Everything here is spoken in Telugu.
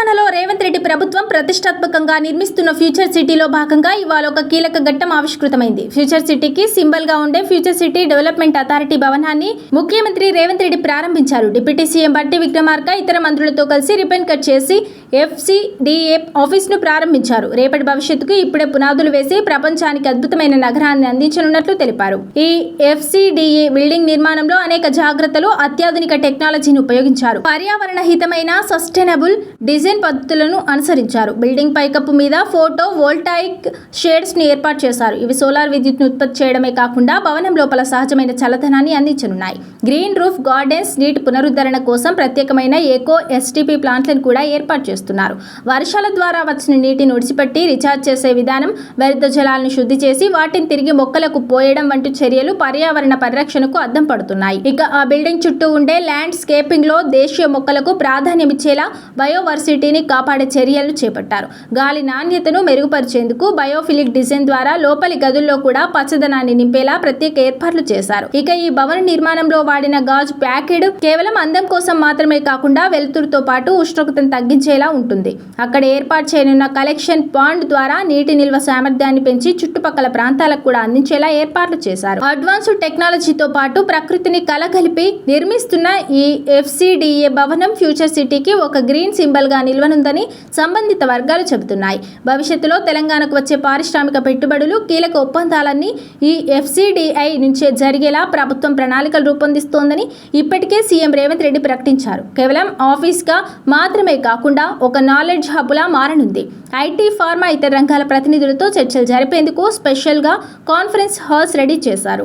తెలంగాణలో రేవంత్ రెడ్డి ప్రభుత్వం ప్రతిష్టాత్మకంగా నిర్మిస్తున్న ఫ్యూచర్ సిటీలో భాగంగా ఇవాళ ఒక కీలక ఘట్టం ఆవిష్కృతమైంది. ఫ్యూచర్ సిటీకి సింబల్ గా ఉండే ఫ్యూచర్ సిటీ డెవలప్మెంట్ అథారిటీ భవనాన్ని ముఖ్యమంత్రి రేవంత్ రెడ్డి ప్రారంభించారు. డిప్యూటీ సీఎం బట్టి విక్రమార్క ఇతర మంత్రులతో కలిసి రిబ్బన్ కట్ చేసి FCDA ఆఫీస్ ను ప్రారంభించారు. రేపటి భవిష్యత్తుకు ఇప్పుడే పునాదులు వేసి ప్రపంచానికి అద్భుతమైన నగరాన్ని అందించనున్నట్లు తెలిపారు. ఈ FCDA బిల్డింగ్ నిర్మాణంలో అనేక జాగ్రత్తలు, అత్యాధునిక టెక్నాలజీని ఉపయోగించారు. పర్యావరణ హితమైన సస్టైనబుల్ డిజైన్ పద్ధతులను అనుసరించారు. బిల్డింగ్ పైకప్పు మీద ఫోటో వోల్టాయిక్ షేడ్స్ ని ఏర్పాటు చేశారు. ఇవి సోలార్ విద్యుత్ను ఉత్పత్తి చేయడమే కాకుండా భవనం లోపల సహజమైన చల్లదనాన్ని అందించనున్నాయి. గ్రీన్ రూఫ్ గార్డెన్స్, నీటి పునరుద్ధరణ కోసం ప్రత్యేకమైన ఎకో STP ప్లాంట్లను కూడా ఏర్పాటు చేస్తున్నారు. వర్షాల ద్వారా వచ్చిన నీటిని ఒడిసిపెట్టి రీఛార్జ్ చేసే విధానం, వ్యర్థ జలాలను శుద్ధి చేసి వాటిని తిరిగి మొక్కలకు పోయడం వంటి చర్యలు పర్యావరణ పరిరక్షణకు అద్దం పడుతున్నాయి. ఇక ఆ బిల్డింగ్ చుట్టూ ఉండే ల్యాండ్ స్కేపింగ్ లో దేశీయ మొక్కలకు ప్రాధాన్యమిచ్చేలా బయోవర్సిటీని కాపాడే చర్యలు చేపట్టారు. గాలి నాణ్యతను మెరుగుపరిచేందుకు బయోఫిలిక్ డిజైన్ ద్వారా లోపలి గదుల్లో కూడా పచ్చదనాన్ని నింపేలా ప్రత్యేక ఏర్పాట్లు చేశారు. ఇక ఈ భవన నిర్మాణంలో వాడిన గాజు ప్యాకెడ్ కేవలం అందం కోసం మాత్రమే కాకుండా వెలుతురుతో పాటు ఉష్ణోగ్రతను తగ్గించేలా ఉంటుంది. అక్కడ ఏర్పాటు చేయనున్న కలెక్షన్ పాండ్ ద్వారా నీటి నిల్వ సామర్థ్యాన్ని పెంచి చుట్టుపక్కల ప్రాంతాలకు కూడా అందించేలా ఏర్పాట్లు చేశారు. అడ్వాన్స్డ్ టెక్నాలజీతో పాటు ప్రకృతిని కలగలిపి నిర్మిస్తున్న ఈ FCDA భవనం ఫ్యూచర్ సిటీకి ఒక గ్రీన్ సింబల్ గా నిలవనుందని సంబంధిత వర్గాలు చెబుతున్నాయి. భవిష్యత్తులో తెలంగాణకు వచ్చే పారిశ్రామిక పెట్టుబడులు, కీలక ఒప్పందాలన్నీ ఈ FCDI నుంచే జరిగేలా ప్రభుత్వం ప్రణాళికలు రూపొందిస్తోందని ఇప్పటికే సీఎం రేవంత్ రెడ్డి ప్రకటించారు. కేవలం ఆఫీస్ గా మాత్రమే కాకుండా ఒక నాలెడ్జ్ హబ్ లా మారనుంది. IT, ఫార్మా, ఇతర రంగాల ప్రతినిధులతో చర్చలు జరిపేందుకు స్పెషల్ గా కాన్ఫరెన్స్ హాల్స్ రెడీ చేశారు.